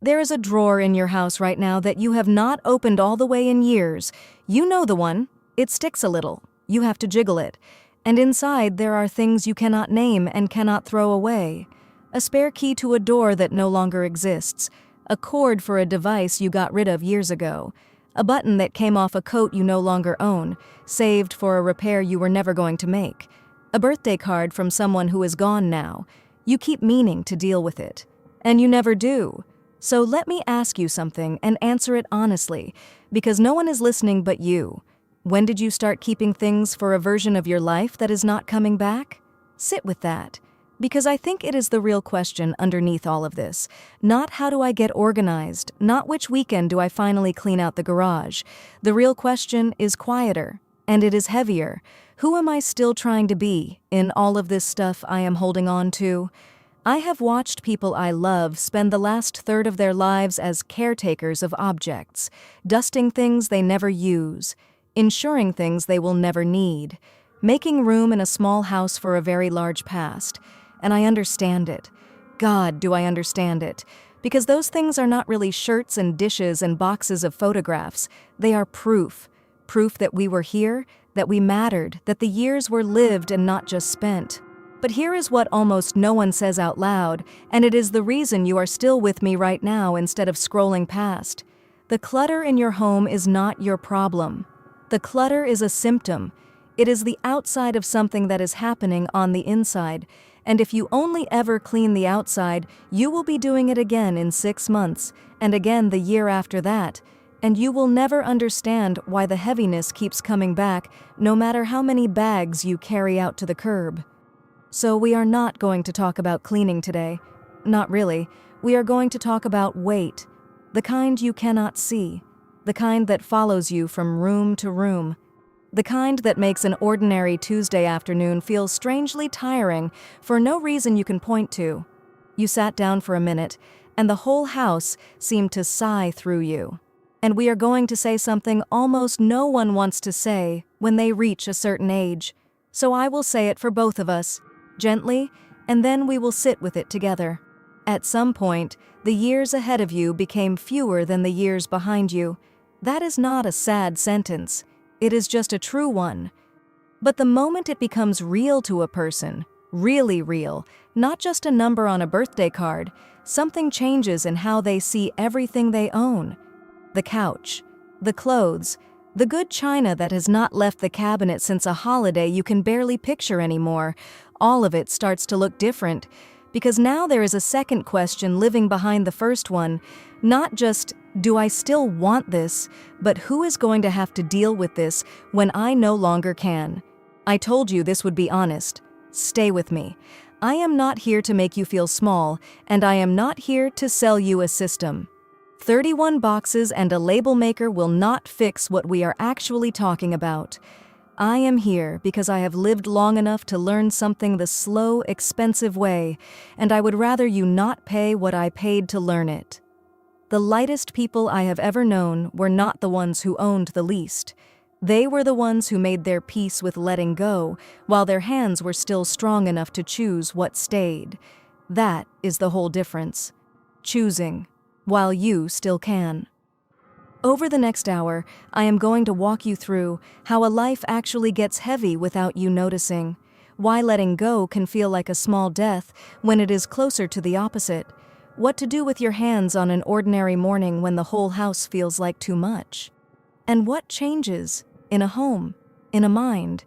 There is a drawer in your house right now that you have not opened all the way in years. You know the one. It sticks a little. You have to jiggle it. And inside there are things you cannot name and cannot throw away. A spare key to a door that no longer exists. A cord for a device you got rid of years ago. A button that came off a coat you no longer own, saved for a repair you were never going to make. A birthday card from someone who is gone now. You keep meaning to deal with it. And you never do. So let me ask you something and answer it honestly, because no one is listening but you. When did you start keeping things for a version of your life that is not coming back? Sit with that, because I think it is the real question underneath all of this. Not how do I get organized, not which weekend do I finally clean out the garage. The real question is quieter, and it is heavier. Who am I still trying to be in all of this stuff I am holding on to? I have watched people I love spend the last third of their lives as caretakers of objects, dusting things they never use, ensuring things they will never need, making room in a small house for a very large past. And I understand it. God, do I understand it. Because those things are not really shirts and dishes and boxes of photographs. They are proof. Proof that we were here, that we mattered, that the years were lived and not just spent. But here is what almost no one says out loud, and it is the reason you are still with me right now instead of scrolling past. The clutter in your home is not your problem. The clutter is a symptom. It is the outside of something that is happening on the inside, and if you only ever clean the outside, you will be doing it again in 6 months, and again the year after that, and you will never understand why the heaviness keeps coming back, no matter how many bags you carry out to the curb. So we are not going to talk about cleaning today. Not really. We are going to talk about weight. The kind you cannot see. The kind that follows you from room to room. The kind that makes an ordinary Tuesday afternoon feel strangely tiring for no reason you can point to. You sat down for a minute, and the whole house seemed to sigh through you. And we are going to say something almost no one wants to say when they reach a certain age. So I will say it for both of us. Gently, and then we will sit with it together. At some point, the years ahead of you became fewer than the years behind you. That is not a sad sentence. It is just a true one. But the moment it becomes real to a person, really real, not just a number on a birthday card, something changes in how they see everything they own. The couch, the clothes, the good china that has not left the cabinet since a holiday you can barely picture anymore. All of it starts to look different, because now there is a second question living behind the first one. Not just, do I still want this, but who is going to have to deal with this when I no longer can? I told you this would be honest. Stay with me. I am not here to make you feel small, and I am not here to sell you a system. 31 boxes and a label maker will not fix what we are actually talking about. I am here because I have lived long enough to learn something the slow, expensive way, and I would rather you not pay what I paid to learn it. The lightest people I have ever known were not the ones who owned the least. They were the ones who made their peace with letting go, while their hands were still strong enough to choose what stayed. That is the whole difference. Choosing, while you still can. Over the next hour, I am going to walk you through how a life actually gets heavy without you noticing, why letting go can feel like a small death when it is closer to the opposite, what to do with your hands on an ordinary morning when the whole house feels like too much, and what changes in a home, in a mind,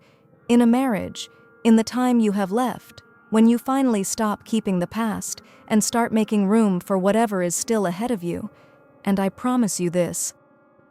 in a marriage, in the time you have left, when you finally stop keeping the past and start making room for whatever is still ahead of you. And I promise you this.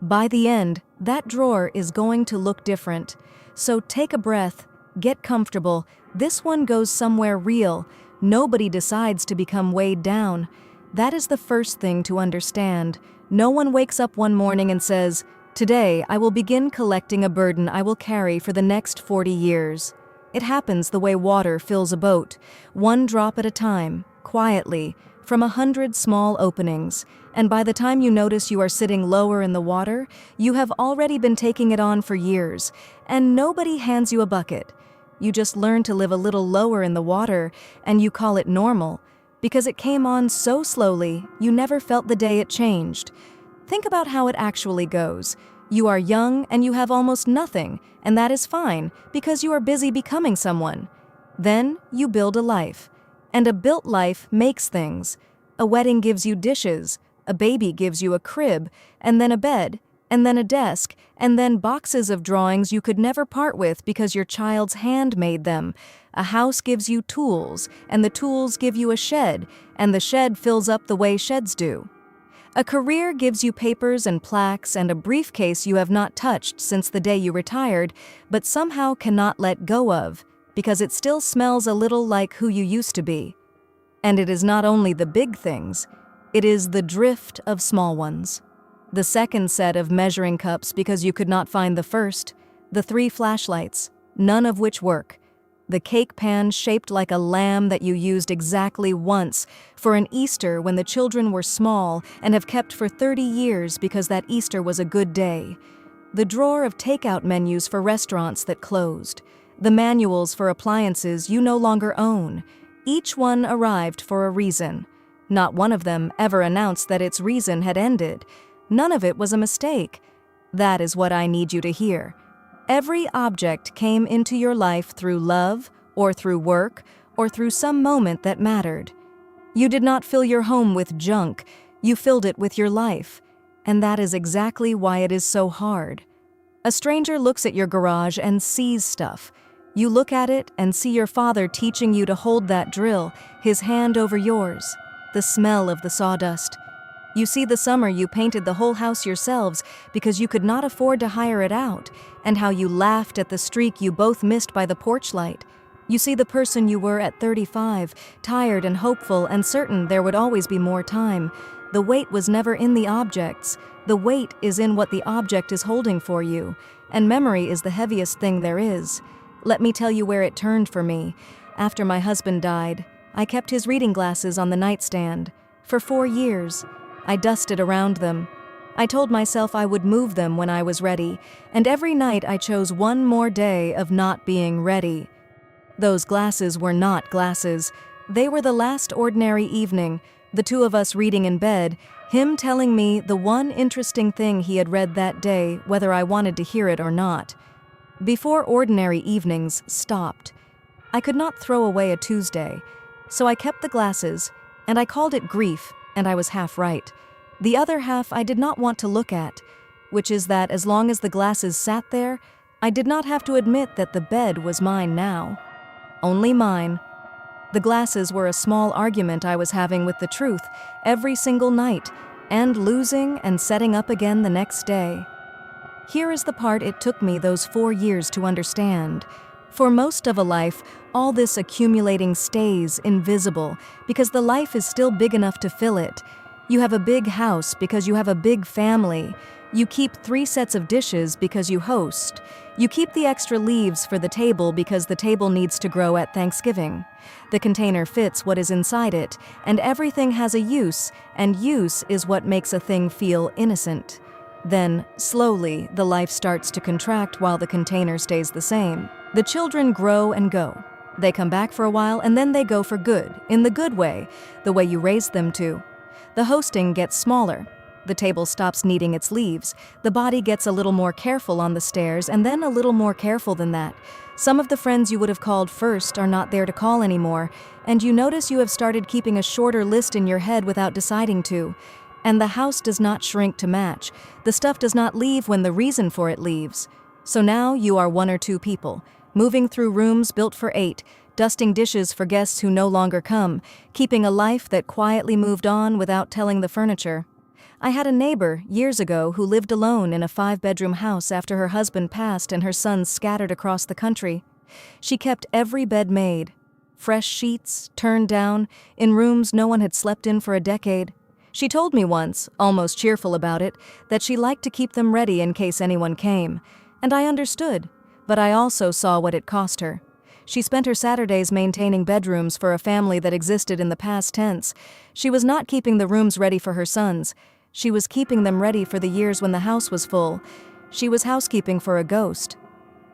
By the end, that drawer is going to look different. So take a breath, get comfortable. This one goes somewhere real. Nobody decides to become weighed down. That is the first thing to understand. No one wakes up one morning and says, "Today I will begin collecting a burden I will carry for the next 40 years. It happens the way water fills a boat, one drop at a time, quietly, from 100 small openings, and by the time you notice you are sitting lower in the water, you have already been taking it on for years, and nobody hands you a bucket. You just learn to live a little lower in the water, and you call it normal. because it came on so slowly, you never felt the day it changed. Think about how it actually goes. You are young and you have almost nothing, and that is fine because you are busy becoming someone. Then you build a life, and a built life makes things. A wedding gives you dishes, a baby gives you a crib, and then a bed, and then a desk, and then boxes of drawings you could never part with because your child's hand made them. A house gives you tools, and the tools give you a shed, and the shed fills up the way sheds do. A career gives you papers and plaques and a briefcase you have not touched since the day you retired, but somehow cannot let go of, because it still smells a little like who you used to be. And it is not only the big things, it is the drift of small ones. The second set of measuring cups because you could not find the first, the 3 flashlights, none of which work, the cake pan shaped like a lamb that you used exactly once for an Easter when the children were small and have kept for 30 years because that Easter was a good day, the drawer of takeout menus for restaurants that closed, the manuals for appliances you no longer own. Each one arrived for a reason. Not one of them ever announced that its reason had ended. None of it was a mistake. That is what I need you to hear. Every object came into your life through love, or through work, or through some moment that mattered. You did not fill your home with junk, you filled it with your life. And that is exactly why it is so hard. A stranger looks at your garage and sees stuff. You look at it and see your father teaching you to hold that drill, his hand over yours, the smell of the sawdust. You see the summer you painted the whole house yourselves because you could not afford to hire it out, and how you laughed at the streak you both missed by the porch light. You see the person you were at 35, tired and hopeful and certain there would always be more time. The weight was never in the objects. The weight is in what the object is holding for you, and memory is the heaviest thing there is. Let me tell you where it turned for me. After my husband died, I kept his reading glasses on the nightstand. For 4 years, I dusted around them. I told myself I would move them when I was ready, and every night I chose one more day of not being ready. Those glasses were not glasses. They were the last ordinary evening, the 2 of us reading in bed, him telling me the one interesting thing he had read that day, whether I wanted to hear it or not. Before ordinary evenings stopped, I could not throw away a Tuesday, so I kept the glasses, and I called it grief, and I was half right. The other half I did not want to look at, which is that as long as the glasses sat there, I did not have to admit that the bed was mine now. Only mine. The glasses were a small argument I was having with the truth every single night, and losing and setting up again the next day. Here is the part it took me those 4 years to understand. For most of a life, all this accumulating stays invisible because the life is still big enough to fill it. You have a big house because you have a big family. You keep 3 sets of dishes because you host. You keep the extra leaves for the table because the table needs to grow at Thanksgiving. The container fits what is inside it, and everything has a use, and use is what makes a thing feel innocent. Then, slowly, the life starts to contract while the container stays the same. The children grow and go. They come back for a while and then they go for good, in the good way, the way you raised them to. The hosting gets smaller. The table stops needing its leaves. The body gets a little more careful on the stairs and then a little more careful than that. Some of the friends you would have called first are not there to call anymore, and you notice you have started keeping a shorter list in your head without deciding to. And the house does not shrink to match. The stuff does not leave when the reason for it leaves. So now you are 1 or 2 people, moving through rooms built for 8, dusting dishes for guests who no longer come, keeping a life that quietly moved on without telling the furniture. I had a neighbor years ago who lived alone in a 5-bedroom house after her husband passed and her sons scattered across the country. She kept every bed made, fresh sheets, turned down, in rooms no one had slept in for a decade. She told me once, almost cheerful about it, that she liked to keep them ready in case anyone came. And I understood, but I also saw what it cost her. She spent her Saturdays maintaining bedrooms for a family that existed in the past tense. She was not keeping the rooms ready for her sons. She was keeping them ready for the years when the house was full. She was housekeeping for a ghost.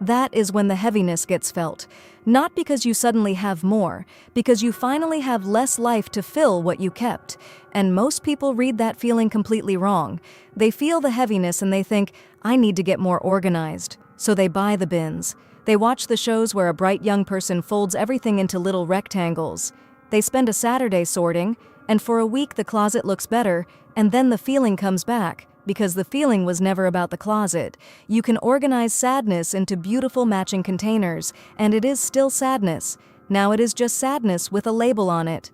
That is when the heaviness gets felt. Not because you suddenly have more, because you finally have less life to fill what you kept. And most people read that feeling completely wrong. They feel the heaviness and they think, I need to get more organized. So they buy the bins. They watch the shows where a bright young person folds everything into little rectangles. They spend a Saturday sorting, and for a week the closet looks better, and then the feeling comes back. Because the feeling was never about the closet. You can organize sadness into beautiful matching containers, and it is still sadness. Now it is just sadness with a label on it.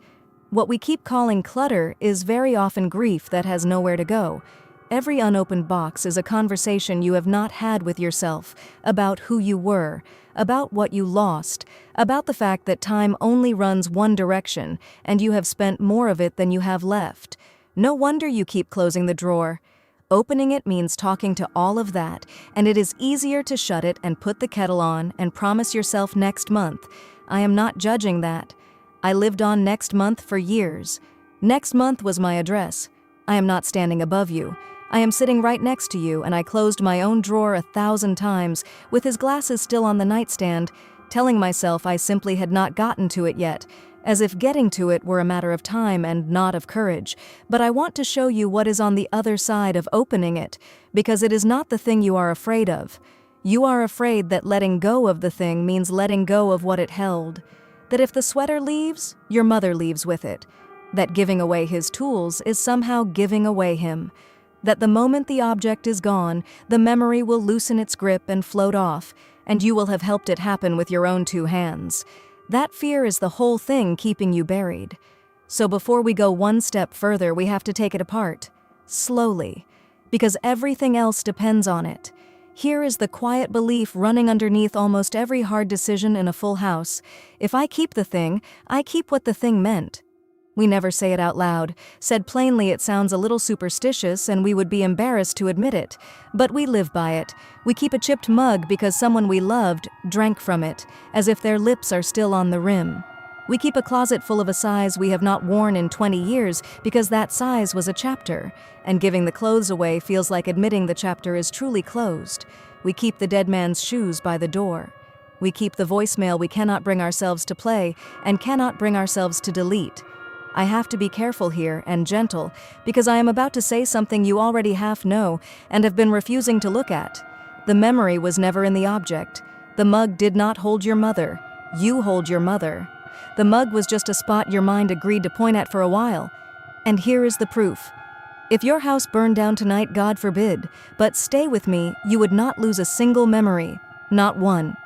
What we keep calling clutter is very often grief that has nowhere to go. Every unopened box is a conversation you have not had with yourself, about who you were, about what you lost, about the fact that time only runs one direction, and you have spent more of it than you have left. No wonder you keep closing the drawer. Opening it means talking to all of that, and it is easier to shut it and put the kettle on and promise yourself next month. I am not judging that. I lived on next month for years. Next month was my address. I am not standing above you. I am sitting right next to you, and I closed my own drawer 1,000 times, with his glasses still on the nightstand, telling myself I simply had not gotten to it yet, as if getting to it were a matter of time and not of courage. But I want to show you what is on the other side of opening it, because it is not the thing you are afraid of. You are afraid that letting go of the thing means letting go of what it held. That if the sweater leaves, your mother leaves with it. That giving away his tools is somehow giving away him. That the moment the object is gone, the memory will loosen its grip and float off, and you will have helped it happen with your own 2 hands. That fear is the whole thing keeping you buried. So before we go one step further, we have to take it apart, slowly, because everything else depends on it. Here is the quiet belief running underneath almost every hard decision in a full house. If I keep the thing, I keep what the thing meant. We never say it out loud. Said plainly, it sounds a little superstitious and we would be embarrassed to admit it. But we live by it. We keep a chipped mug because someone we loved drank from it, as if their lips are still on the rim. We keep a closet full of a size we have not worn in 20 years because that size was a chapter, and giving the clothes away feels like admitting the chapter is truly closed. We keep the dead man's shoes by the door. We keep the voicemail we cannot bring ourselves to play and cannot bring ourselves to delete. I have to be careful here and gentle because I am about to say something you already half know and have been refusing to look at. The memory was never in the object. The mug did not hold your mother. You hold your mother. The mug was just a spot your mind agreed to point at for a while. And here is the proof. If your house burned down tonight, God forbid, but stay with me, you would not lose a single memory, not one.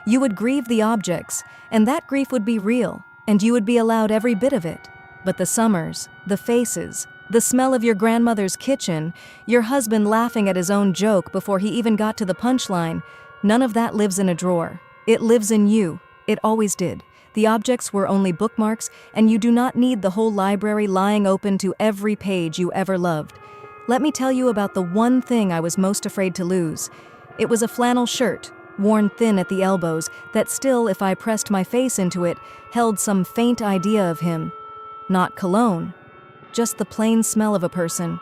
You would grieve the objects, and that grief would be real, and you would be allowed every bit of it. But the summers, the faces, the smell of your grandmother's kitchen, your husband laughing at his own joke before he even got to the punchline, none of that lives in a drawer. It lives in you. It always did. The objects were only bookmarks, and you do not need the whole library lying open to every page you ever loved. Let me tell you about the one thing I was most afraid to lose. It was a flannel shirt, worn thin at the elbows, that still, if I pressed my face into it, held some faint idea of him. Not cologne, just the plain smell of a person.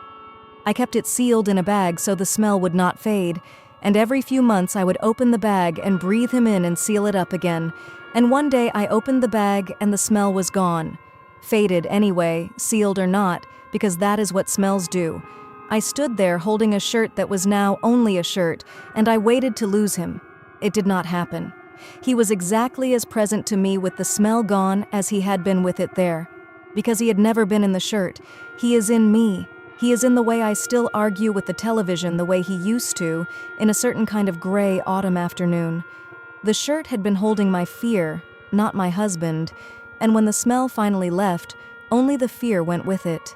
I kept it sealed in a bag so the smell would not fade, and every few months I would open the bag and breathe him in and seal it up again. And one day I opened the bag and the smell was gone. Faded anyway, sealed or not, because that is what smells do. I stood there holding a shirt that was now only a shirt, and I waited to lose him. It did not happen. He was exactly as present to me with the smell gone as he had been with it there. Because he had never been in the shirt. He is in me. He is in the way I still argue with the television the way he used to, in a certain kind of gray autumn afternoon. The shirt had been holding my fear, not my husband, and when the smell finally left, only the fear went with it.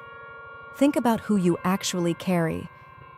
Think about who you actually carry.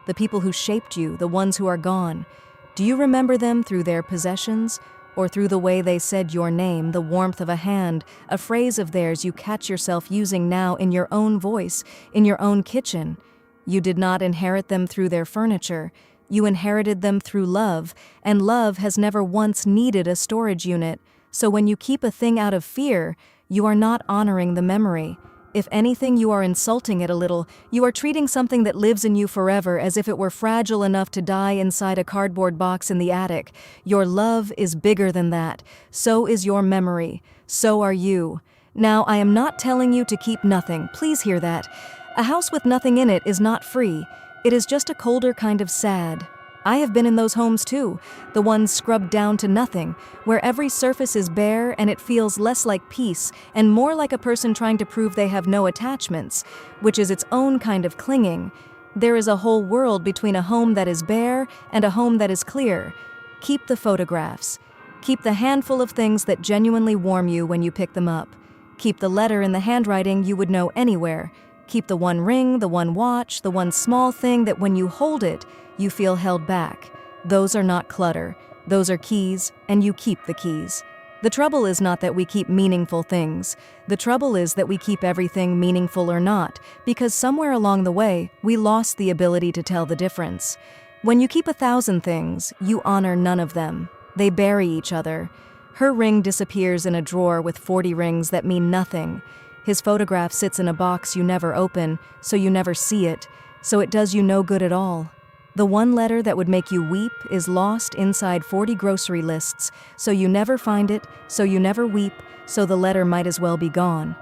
The people who shaped you, the ones who are gone. Do you remember them through their possessions? Or through the way they said your name, the warmth of a hand, a phrase of theirs you catch yourself using now in your own voice, in your own kitchen? You did not inherit them through their furniture. You inherited them through love, and love has never once needed a storage unit. So when you keep a thing out of fear, you are not honoring the memory. If anything, you are insulting it a little. You are treating something that lives in you forever as if it were fragile enough to die inside a cardboard box in the attic. Your love is bigger than that. So is your memory. So are you. Now, I am not telling you to keep nothing. Please hear that. A house with nothing in it is not free. It is just a colder kind of sad. I have been in those homes too, the ones scrubbed down to nothing, where every surface is bare and it feels less like peace and more like a person trying to prove they have no attachments, which is its own kind of clinging. There is a whole world between a home that is bare and a home that is clear. Keep the photographs. Keep the handful of things that genuinely warm you when you pick them up. Keep the letter in the handwriting you would know anywhere. Keep the one ring, the one watch, the one small thing that when you hold it, you feel held back. Those are not clutter. Those are keys, and you keep the keys. The trouble is not that we keep meaningful things. The trouble is that we keep everything meaningful or not, because somewhere along the way, we lost the ability to tell the difference. When you keep 1,000 things, you honor none of them. They bury each other. Her ring disappears in a drawer with 40 rings that mean nothing. His photograph sits in a box you never open, so you never see it, so it does you no good at all. The one letter that would make you weep is lost inside 40 grocery lists, so you never find it, so you never weep, so the letter might as well be gone.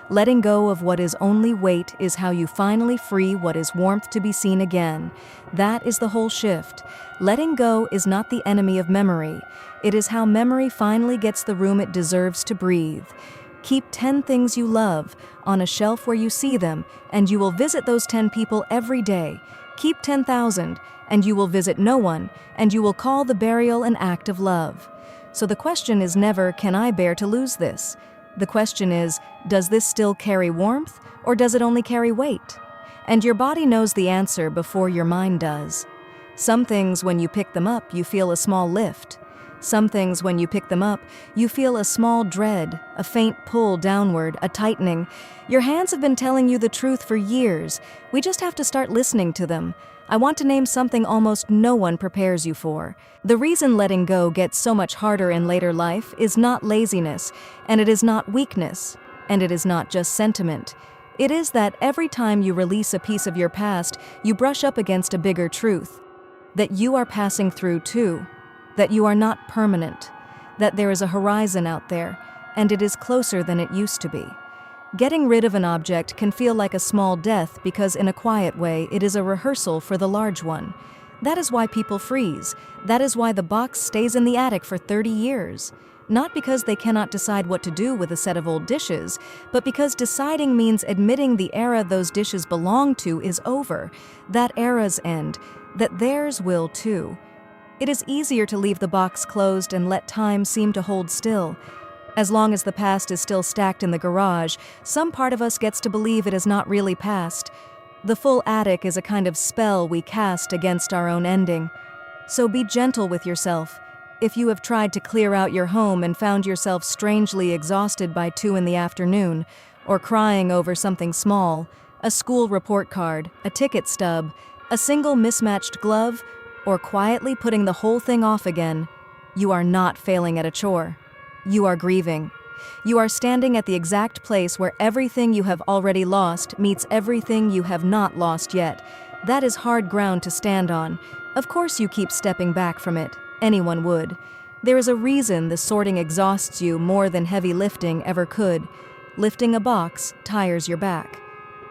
Letting go of what is only weight is how you finally free what is warmth to be seen again. That is the whole shift. Letting go is not the enemy of memory. It is how memory finally gets the room it deserves to breathe. Keep 10 things you love on a shelf where you see them, and you will visit those 10 people every day. Keep 10,000, and you will visit no one, and you will call the burial an act of love. So the question is never, can I bear to lose this? The question is, does this still carry warmth, or does it only carry weight? And your body knows the answer before your mind does. Some things, when you pick them up, you feel a small lift. Some things, when you pick them up, you feel a small dread, a faint pull downward, a tightening. Your hands have been telling you the truth for years. We just have to start listening to them. I want to name something almost no one prepares you for. The reason letting go gets so much harder in later life is not laziness, and it is not weakness, and it is not just sentiment. It is that every time you release a piece of your past, you brush up against a bigger truth. That you are passing through too. That you are not permanent, that there is a horizon out there, and it is closer than it used to be. Getting rid of an object can feel like a small death because in a quiet way it is a rehearsal for the large one. That is why people freeze. That is why the box stays in the attic for 30 years. Not because they cannot decide what to do with a set of old dishes, but because deciding means admitting the era those dishes belong to is over, that era's end, that theirs will too. It is easier to leave the box closed and let time seem to hold still. As long as the past is still stacked in the garage, some part of us gets to believe it is not really past. The full attic is a kind of spell we cast against our own ending. So be gentle with yourself. If you have tried to clear out your home and found yourself strangely exhausted by 2 p.m, or crying over something small, a school report card, a ticket stub, a single mismatched glove, or quietly putting the whole thing off again, you are not failing at a chore. You are grieving. You are standing at the exact place where everything you have already lost meets everything you have not lost yet. That is hard ground to stand on. Of course you keep stepping back from it. Anyone would. There is a reason the sorting exhausts you more than heavy lifting ever could. Lifting a box tires your back.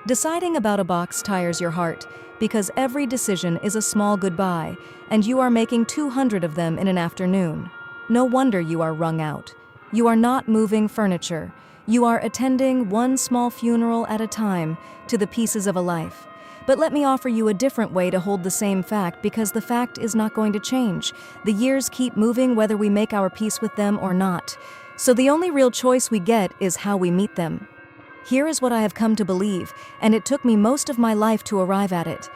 Deciding about a box tires your heart, because every decision is a small goodbye, and you are making 200 of them in an afternoon. No wonder you are wrung out. You are not moving furniture. You are attending one small funeral at a time to the pieces of a life. But let me offer you a different way to hold the same fact, because the fact is not going to change. The years keep moving whether we make our peace with them or not. So the only real choice we get is how we meet them. Here is what I have come to believe, and it took me most of my life to arrive at it.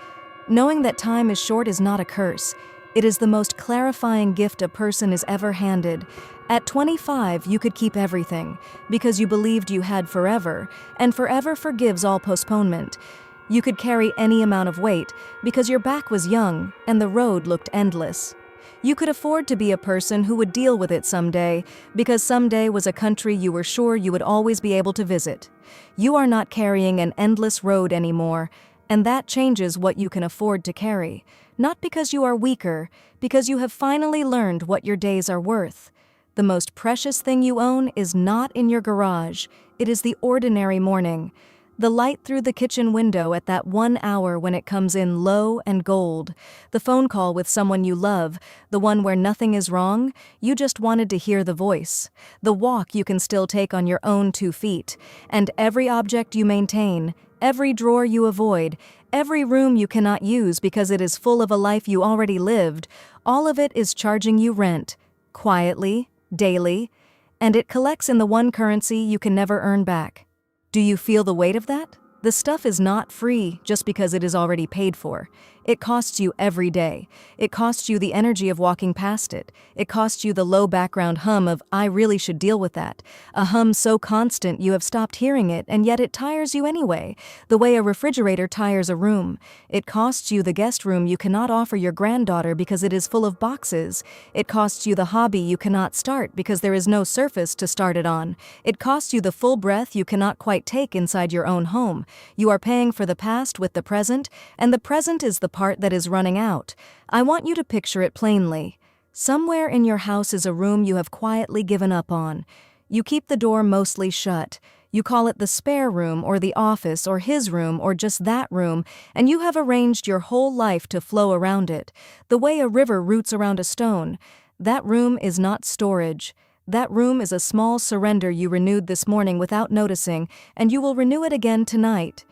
Knowing that time is short is not a curse. It is the most clarifying gift a person is ever handed. At 25, you could keep everything, because you believed you had forever, and forever forgives all postponement. You could carry any amount of weight, because your back was young, and the road looked endless. You could afford to be a person who would deal with it someday, because someday was a country you were sure you would always be able to visit. You are not carrying an endless road anymore, and that changes what you can afford to carry. Not because you are weaker, because you have finally learned what your days are worth. The most precious thing you own is not in your garage, it is the ordinary morning. The light through the kitchen window at that 1 hour when it comes in low and gold. The phone call with someone you love, the one where nothing is wrong, you just wanted to hear the voice. The walk you can still take on your own 2 feet. And every object you maintain, every drawer you avoid, every room you cannot use because it is full of a life you already lived, all of it is charging you rent. Quietly, daily, and it collects in the one currency you can never earn back. Do you feel the weight of that? The stuff is not free just because it is already paid for. It costs you every day. It costs you the energy of walking past it. It costs you the low background hum of, "I really should deal with that." A hum so constant you have stopped hearing it, and yet it tires you anyway, the way a refrigerator tires a room. It costs you the guest room you cannot offer your granddaughter because it is full of boxes. It costs you the hobby you cannot start because there is no surface to start it on. It costs you the full breath you cannot quite take inside your own home. You are paying for the past with the present, and the present is the part that is running out. I want you to picture it plainly. Somewhere in your house is a room you have quietly given up on. You keep the door mostly shut. You call it the spare room or the office or his room or just that room, and you have arranged your whole life to flow around it, the way a river roots around a stone. That room is not storage. That room is a small surrender you renewed this morning without noticing, and you will renew it again tonight.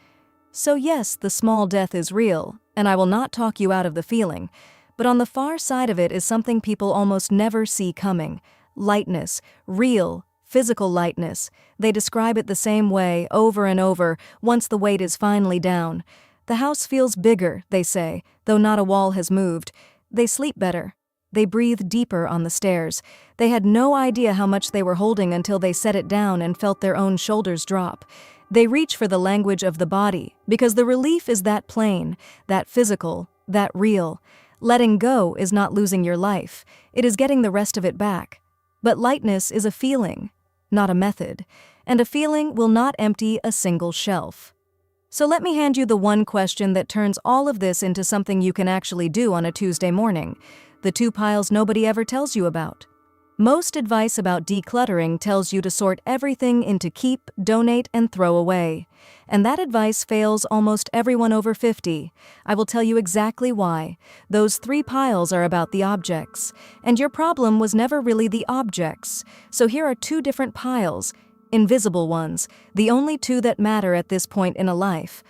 So yes, the small death is real, and I will not talk you out of the feeling, but on the far side of it is something people almost never see coming. Lightness, real, physical lightness. They describe it the same way, over and over, once the weight is finally down. The house feels bigger, they say, though not a wall has moved. They sleep better. They breathe deeper on the stairs. They had no idea how much they were holding until they set it down and felt their own shoulders drop. They reach for the language of the body, because the relief is that plain, that physical, that real. Letting go is not losing your life. It is getting the rest of it back. But lightness is a feeling, not a method, and a feeling will not empty a single shelf. So let me hand you the one question that turns all of this into something you can actually do on a Tuesday morning. The 2 piles nobody ever tells you about. Most advice about decluttering tells you to sort everything into keep, donate, and throw away. And that advice fails almost everyone over 50. I will tell you exactly why. Those 3 piles are about the objects. And your problem was never really the objects. So here are 2 different piles, invisible ones, the only 2 that matter at this point in a life.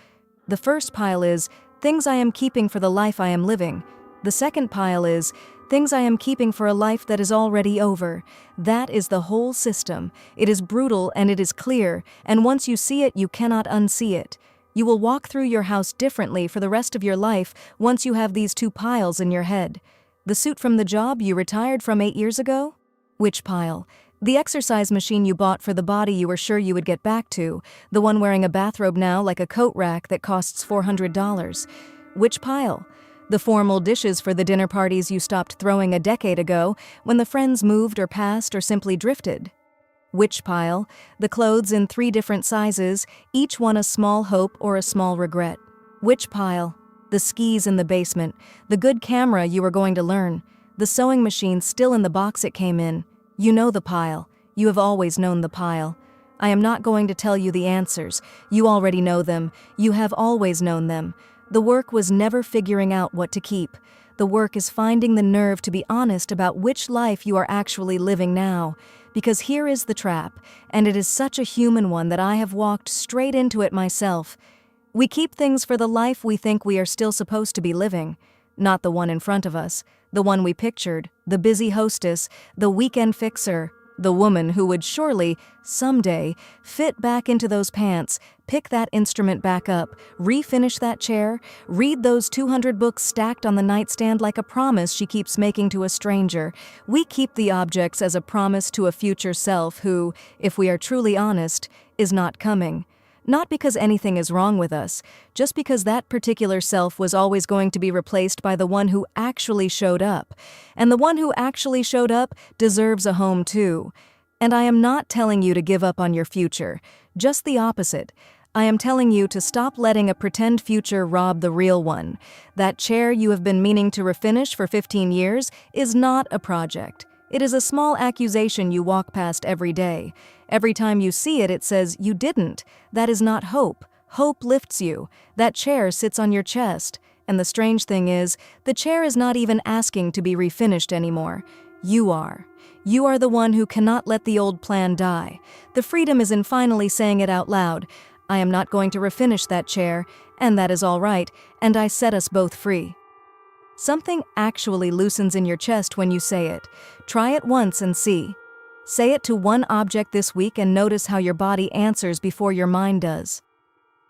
The first pile is things I am keeping for the life I am living. The second pile is things I am keeping for a life that is already over. That is the whole system. It is brutal and it is clear, and once you see it, you cannot unsee it. You will walk through your house differently for the rest of your life once you have these 2 piles in your head. The suit from the job you retired from 8 years ago? Which pile? The exercise machine you bought for the body you were sure you would get back to, the one wearing a bathrobe now like a coat rack that costs $400. Which pile? The formal dishes for the dinner parties you stopped throwing a decade ago when the friends moved or passed or simply drifted. Which pile? The clothes in 3 different sizes, each one a small hope or a small regret. Which pile? The skis in the basement, the good camera you were going to learn, the sewing machine still in the box it came in. You know the pile. You have always known the pile. I am not going to tell you the answers. You already know them. You have always known them. The work was never figuring out what to keep. The work is finding the nerve to be honest about which life you are actually living now. Because here is the trap, and it is such a human one that I have walked straight into it myself. We keep things for the life we think we are still supposed to be living. Not the one in front of us, the one we pictured, the busy hostess, the weekend fixer, the woman who would surely, someday, fit back into those pants, pick that instrument back up, refinish that chair, read those 200 books stacked on the nightstand like a promise she keeps making to a stranger. We keep the objects as a promise to a future self who, if we are truly honest, is not coming. Not because anything is wrong with us, just because that particular self was always going to be replaced by the one who actually showed up. And the one who actually showed up deserves a home too. And I am not telling you to give up on your future, just the opposite. I am telling you to stop letting a pretend future rob the real one. That chair you have been meaning to refinish for 15 years is not a project. It is a small accusation you walk past every day. Every time you see it, it says, "You didn't." That is not hope. Hope lifts you. That chair sits on your chest. And the strange thing is, the chair is not even asking to be refinished anymore. You are. You are the one who cannot let the old plan die. The freedom is in finally saying it out loud. I am not going to refinish that chair, and that is all right, and I set us both free. Something actually loosens in your chest when you say it. Try it once and see. Say it to one object this week and notice how your body answers before your mind does.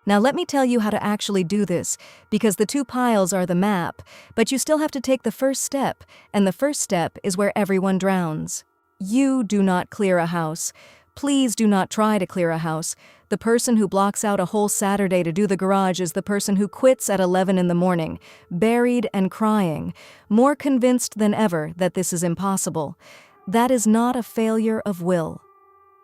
Now let me tell you how to actually do this, because the two piles are the map, but you still have to take the first step, and the first step is where everyone drowns. You do not clear a house. Please do not try to clear a house. The person who blocks out a whole Saturday to do the garage is the person who quits at 11 in the morning, buried and crying, more convinced than ever that this is impossible. That is not a failure of will.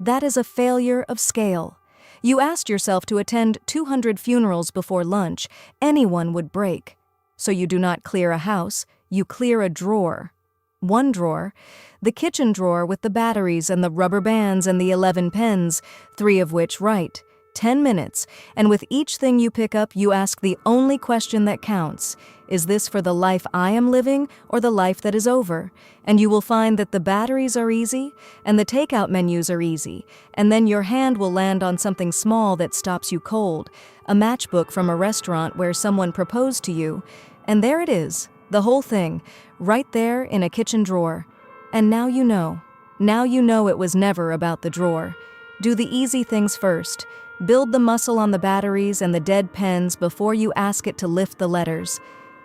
That is a failure of scale. You asked yourself to attend 200 funerals before lunch. Anyone would break. So you do not clear a house, you clear a drawer. One drawer, the kitchen drawer with the batteries and the rubber bands and the 11 pens, 3 of which write. 10 minutes, and with each thing you pick up, you ask the only question that counts. Is this for the life I am living or the life that is over? And you will find that the batteries are easy and the takeout menus are easy, and then your hand will land on something small that stops you cold, a matchbook from a restaurant where someone proposed to you, and there it is, the whole thing, right there in a kitchen drawer. And now you know. Now you know it was never about the drawer. Do the easy things first. Build the muscle on the batteries and the dead pens before you ask it to lift the letters.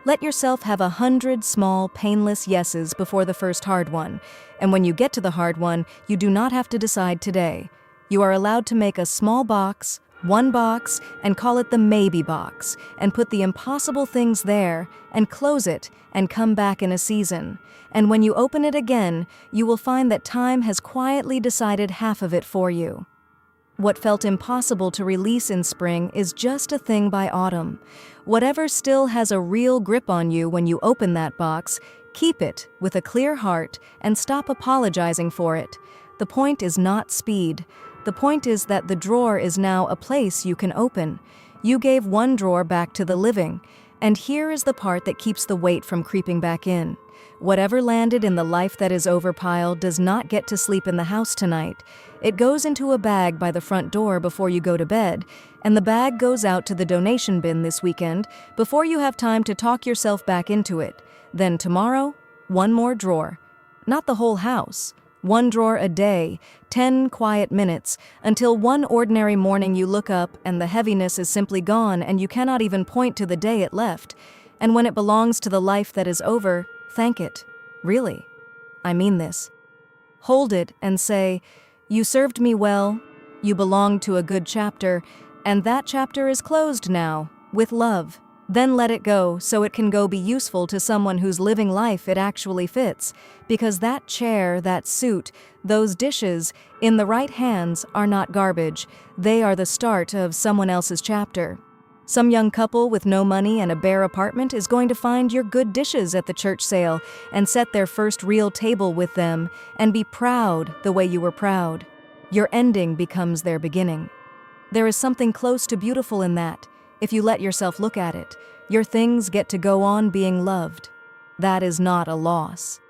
Let yourself have 100 small, painless yeses before the first hard one. And when you get to the hard one, you do not have to decide today. You are allowed to make a small box, one box, and call it the maybe box, and put the impossible things there, and close it, and come back in a season. And when you open it again, you will find that time has quietly decided half of it for you. What felt impossible to release in spring is just a thing by autumn. Whatever still has a real grip on you when you open that box, keep it with a clear heart and stop apologizing for it. The point is not speed. The point is that the drawer is now a place you can open. You gave one drawer back to the living, and here is the part that keeps the weight from creeping back in. Whatever landed in the life that is over pile does not get to sleep in the house tonight. It goes into a bag by the front door before you go to bed, and the bag goes out to the donation bin this weekend before you have time to talk yourself back into it. Then tomorrow, one more drawer. Not the whole house. One drawer a day, 10 quiet minutes, until one ordinary morning you look up and the heaviness is simply gone and you cannot even point to the day it left. And when it belongs to the life that is over, thank it. Really. I mean this. Hold it and say, "You served me well, you belonged to a good chapter, and that chapter is closed now, with love." Then let it go so it can go be useful to someone whose living life it actually fits, because that chair, that suit, those dishes, in the right hands are not garbage. They are the start of someone else's chapter. Some young couple with no money and a bare apartment is going to find your good dishes at the church sale and set their first real table with them and be proud the way you were proud. Your ending becomes their beginning. There is something close to beautiful in that. If you let yourself look at it, your things get to go on being loved. That is not a loss.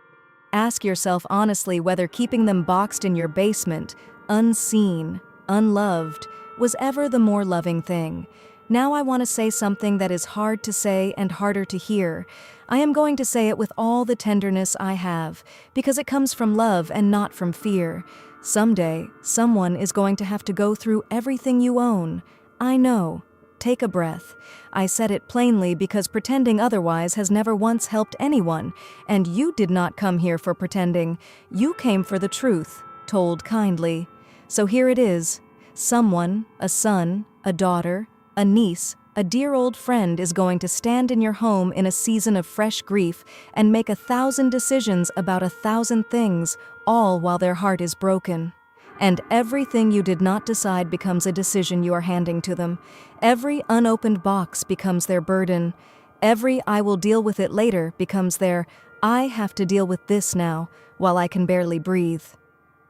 Ask yourself honestly whether keeping them boxed in your basement, unseen, unloved, was ever the more loving thing. Now I want to say something that is hard to say and harder to hear. I am going to say it with all the tenderness I have, because it comes from love and not from fear. Someday, someone is going to have to go through everything you own. I know. Take a breath. I said it plainly because pretending otherwise has never once helped anyone, and you did not come here for pretending. You came for the truth, told kindly. So here it is. Someone, a son, a daughter, a niece, a dear old friend is going to stand in your home in a season of fresh grief and make 1,000 decisions about 1,000 things, all while their heart is broken. And everything you did not decide becomes a decision you are handing to them. Every unopened box becomes their burden. Every "I will deal with it later" becomes their "I have to deal with this now, while I can barely breathe."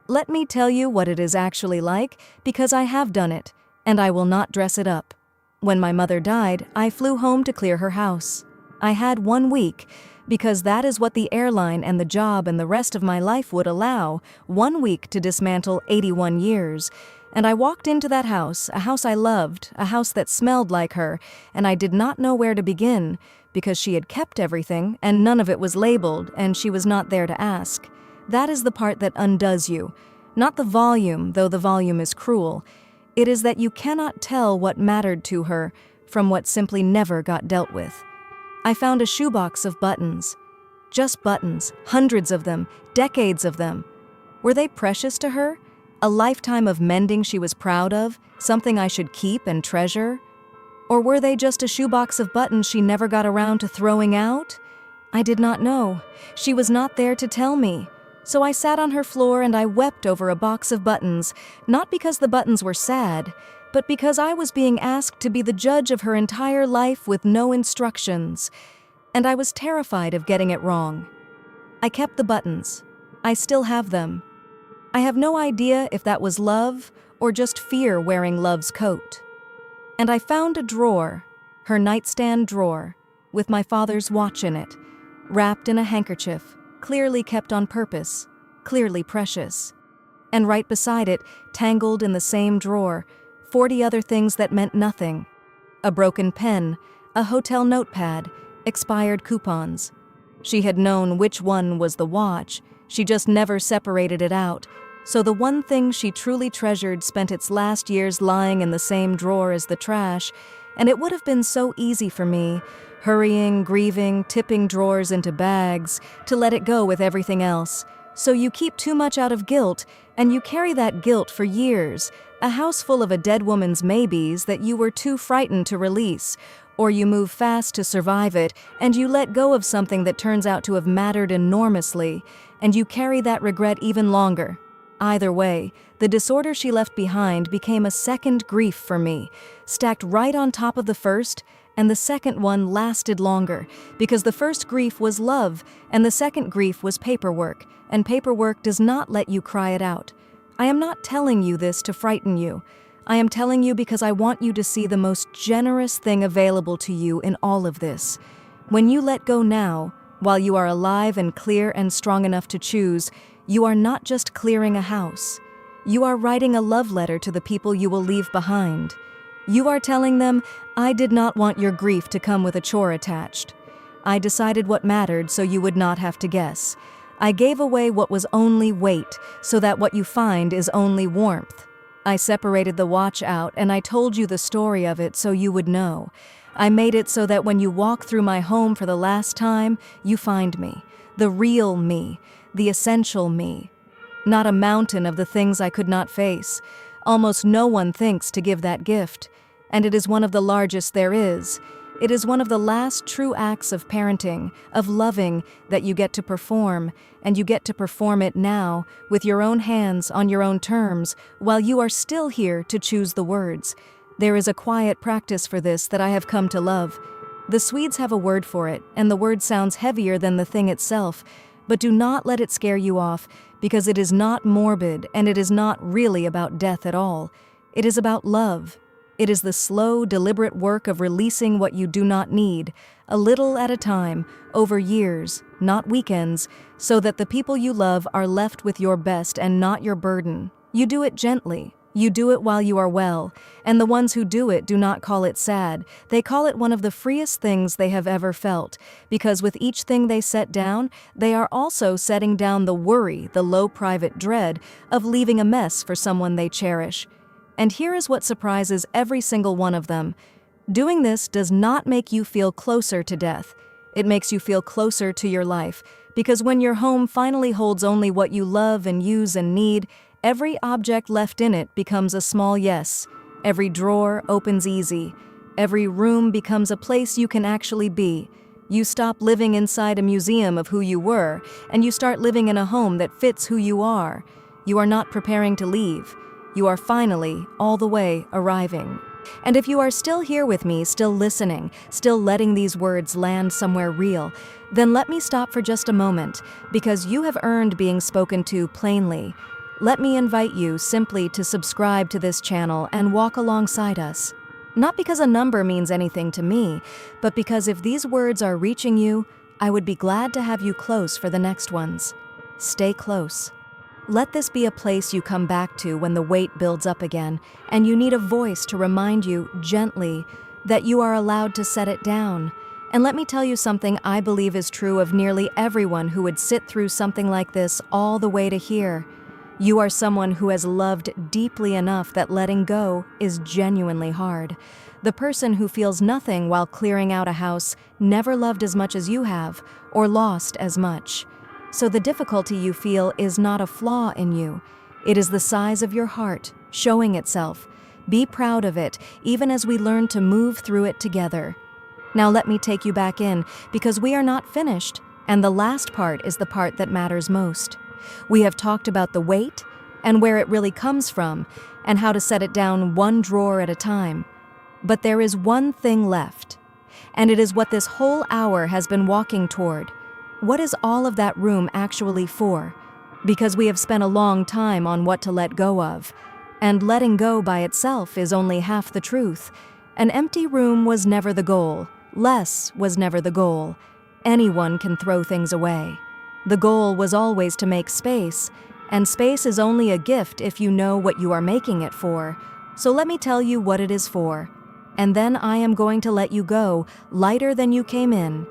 Let me tell you what it is actually like, because I have done it, and I will not dress it up. When my mother died, I flew home to clear her house. I had 1 week, because that is what the airline and the job and the rest of my life would allow, 1 week to dismantle 81 years. And I walked into that house, a house I loved, a house that smelled like her, and I did not know where to begin, because she had kept everything, and none of it was labeled, and she was not there to ask. That is the part that undoes you. Not the volume, though the volume is cruel. It is that you cannot tell what mattered to her from what simply never got dealt with. I found a shoebox of buttons. Just buttons, hundreds of them, decades of them. Were they precious to her? A lifetime of mending she was proud of, something I should keep and treasure? Or were they just a shoebox of buttons she never got around to throwing out? I did not know. She was not there to tell me. So I sat on her floor and I wept over a box of buttons, not because the buttons were sad, but because I was being asked to be the judge of her entire life with no instructions. And I was terrified of getting it wrong. I kept the buttons. I still have them. I have no idea if that was love or just fear wearing love's coat. And I found a drawer, her nightstand drawer, with my father's watch in it, wrapped in a handkerchief, clearly kept on purpose, clearly precious. And right beside it, tangled in the same drawer, 40 other things that meant nothing. A broken pen, a hotel notepad, expired coupons. She had known which one was the watch, she just never separated it out. So the one thing she truly treasured spent its last years lying in the same drawer as the trash, and it would have been so easy for me, hurrying, grieving, tipping drawers into bags, to let it go with everything else. So you keep too much out of guilt, and you carry that guilt for years, a house full of a dead woman's maybes that you were too frightened to release, or you move fast to survive it, and you let go of something that turns out to have mattered enormously, and you carry that regret even longer. Either way, the disorder she left behind became a second grief for me, stacked right on top of the first, and the second one lasted longer, because the first grief was love, and the second grief was paperwork, and paperwork does not let you cry it out. I am not telling you this to frighten you. I am telling you because I want you to see the most generous thing available to you in all of this. When you let go now, while you are alive and clear and strong enough to choose, you are not just clearing a house. You are writing a love letter to the people you will leave behind. You are telling them, I did not want your grief to come with a chore attached. I decided what mattered so you would not have to guess. I gave away what was only weight so that what you find is only warmth. I separated the watch out and I told you the story of it so you would know. I made it so that when you walk through my home for the last time, you find me, the real me, the essential me. Not a mountain of the things I could not face. Almost no one thinks to give that gift, and it is one of the largest there is. It is one of the last true acts of parenting, of loving, that you get to perform, and you get to perform it now, with your own hands, on your own terms, while you are still here to choose the words. There is a quiet practice for this that I have come to love. The Swedes have a word for it, and the word sounds heavier than the thing itself, but do not let it scare you off, because it is not morbid, and it is not really about death at all. It is about love. It is the slow, deliberate work of releasing what you do not need, a little at a time, over years, not weekends, so that the people you love are left with your best and not your burden. You do it gently. You do it while you are well, and the ones who do it do not call it sad. They call it one of the freest things they have ever felt, because with each thing they set down, they are also setting down the worry, the low private dread, of leaving a mess for someone they cherish. And here is what surprises every single one of them. Doing this does not make you feel closer to death. It makes you feel closer to your life, because when your home finally holds only what you love and use and need, every object left in it becomes a small yes, Every drawer opens easy. Every room becomes a place you can actually be. You stop living inside a museum of who you were, and you start living in a home that fits who you are. You are not preparing to leave. You are finally, all the way, arriving. And if you are still here with me, still listening, still letting these words land somewhere real, then let me stop for just a moment, because you have earned being spoken to plainly. Let me invite you simply to subscribe to this channel and walk alongside us. Not because a number means anything to me, but because if these words are reaching you, I would be glad to have you close for the next ones. Stay close. Let this be a place you come back to when the weight builds up again, and you need a voice to remind you, gently, that you are allowed to set it down. And let me tell you something I believe is true of nearly everyone who would sit through something like this all the way to here. You are someone who has loved deeply enough that letting go is genuinely hard. The person who feels nothing while clearing out a house never loved as much as you have, or lost as much. So the difficulty you feel is not a flaw in you. It is the size of your heart, showing itself. Be proud of it, even as we learn to move through it together. Now let me take you back in, because we are not finished, and the last part is the part that matters most. We have talked about the weight, and where it really comes from, and how to set it down one drawer at a time. But there is one thing left, and it is what this whole hour has been walking toward. What is all of that room actually for? Because we have spent a long time on what to let go of, and letting go by itself is only half the truth. An empty room was never the goal. Less was never the goal. Anyone can throw things away. The goal was always to make space, and space is only a gift if you know what you are making it for. So let me tell you what it is for, and then I am going to let you go, lighter than you came in.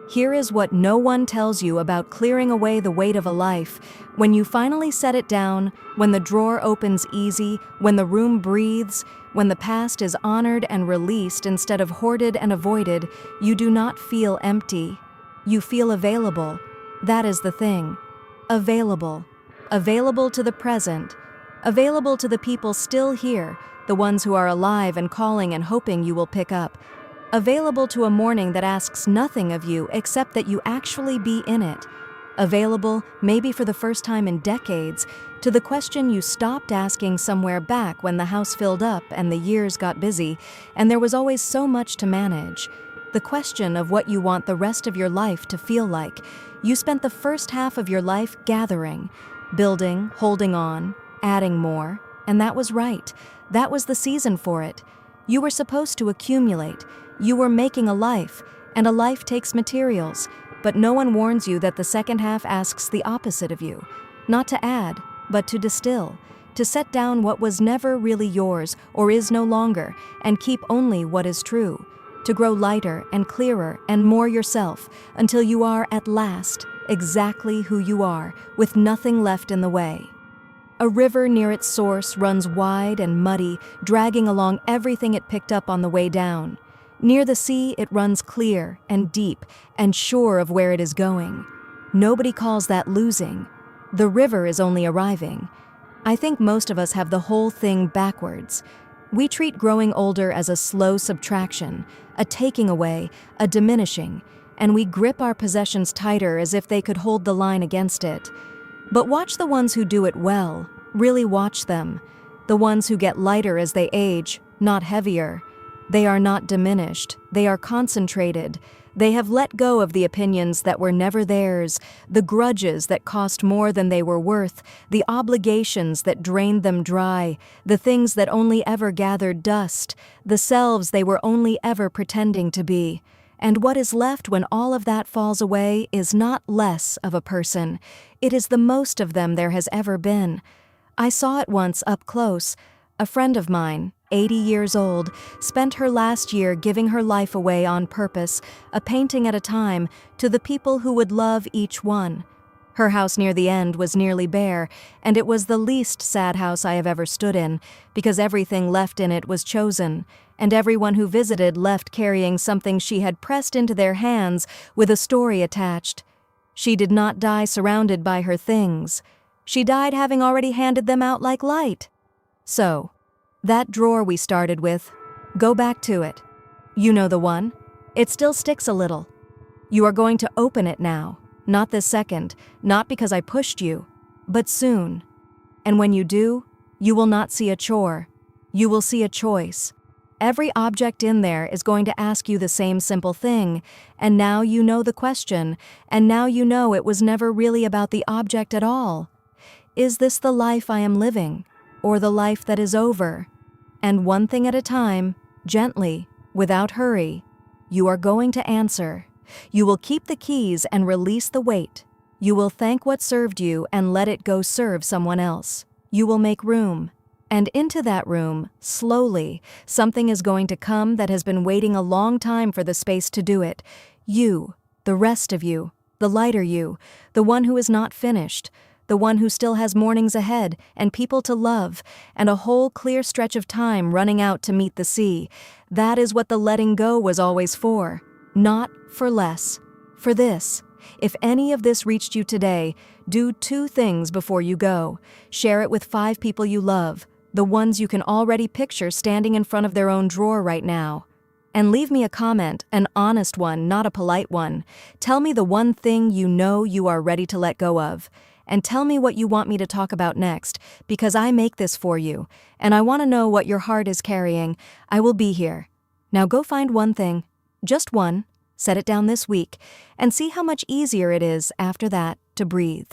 Here is what no one tells you about clearing away the weight of a life. When you finally set it down, when the drawer opens easy, when the room breathes, when the past is honored and released instead of hoarded and avoided, you do not feel empty. You feel available. That is the thing. Available. Available to the present. Available to the people still here, the ones who are alive and calling and hoping you will pick up. Available to a morning that asks nothing of you except that you actually be in it. Available, maybe for the first time in decades, to the question you stopped asking somewhere back when the house filled up and the years got busy, and there was always so much to manage. The question of what you want the rest of your life to feel like. You spent the first half of your life gathering, building, holding on, adding more, and that was right. That was the season for it. You were supposed to accumulate. You were making a life, and a life takes materials, but no one warns you that the second half asks the opposite of you. Not to add, but to distill, to set down what was never really yours or is no longer, and keep only what is true. To grow lighter and clearer and more yourself until you are, at last, exactly who you are, with nothing left in the way. A river near its source runs wide and muddy, dragging along everything it picked up on the way down. Near the sea, it runs clear and deep and sure of where it is going. Nobody calls that losing. The river is only arriving. I think most of us have the whole thing backwards. We treat growing older as a slow subtraction, a taking away, a diminishing, and we grip our possessions tighter as if they could hold the line against it. But watch the ones who do it well, really watch them. The ones who get lighter as they age, not heavier. They are not diminished, they are concentrated. They have let go of the opinions that were never theirs, the grudges that cost more than they were worth, the obligations that drained them dry, the things that only ever gathered dust, the selves they were only ever pretending to be. And what is left when all of that falls away is not less of a person. It is the most of them there has ever been. I saw it once up close. A friend of mine, 80 years old, spent her last year giving her life away on purpose, a painting at a time, to the people who would love each one. Her house near the end was nearly bare, and it was the least sad house I have ever stood in, because everything left in it was chosen, and everyone who visited left carrying something she had pressed into their hands with a story attached. She did not die surrounded by her things. She died having already handed them out like light. So, That drawer we started with, go back to it. You know the one? It still sticks a little. You are going to open it now, not this second, not because I pushed you, but soon. And when you do, you will not see a chore. You will see a choice. Every object in there is going to ask you the same simple thing, and now you know the question, and now you know it was never really about the object at all. Is this the life I am living, or the life that is over? And one thing at a time, gently, without hurry, you are going to answer. You will keep the keys and release the weight. You will thank what served you and let it go serve someone else. You will make room. And into that room, slowly, something is going to come that has been waiting a long time for the space to do it. You, the rest of you, the lighter you, the one who is not finished, the one who still has mornings ahead and people to love, and a whole clear stretch of time running out to meet the sea. That is what the letting go was always for. Not for less. For this. If any of this reached you today, do 2 things before you go. Share it with 5 people you love, the ones you can already picture standing in front of their own drawer right now. And leave me a comment, an honest one, not a polite one. Tell me the one thing you know you are ready to let go of. And tell me what you want me to talk about next, because I make this for you, and I want to know what your heart is carrying. I will be here. Now go find one thing, just one, set it down this week, and see how much easier it is after that to breathe.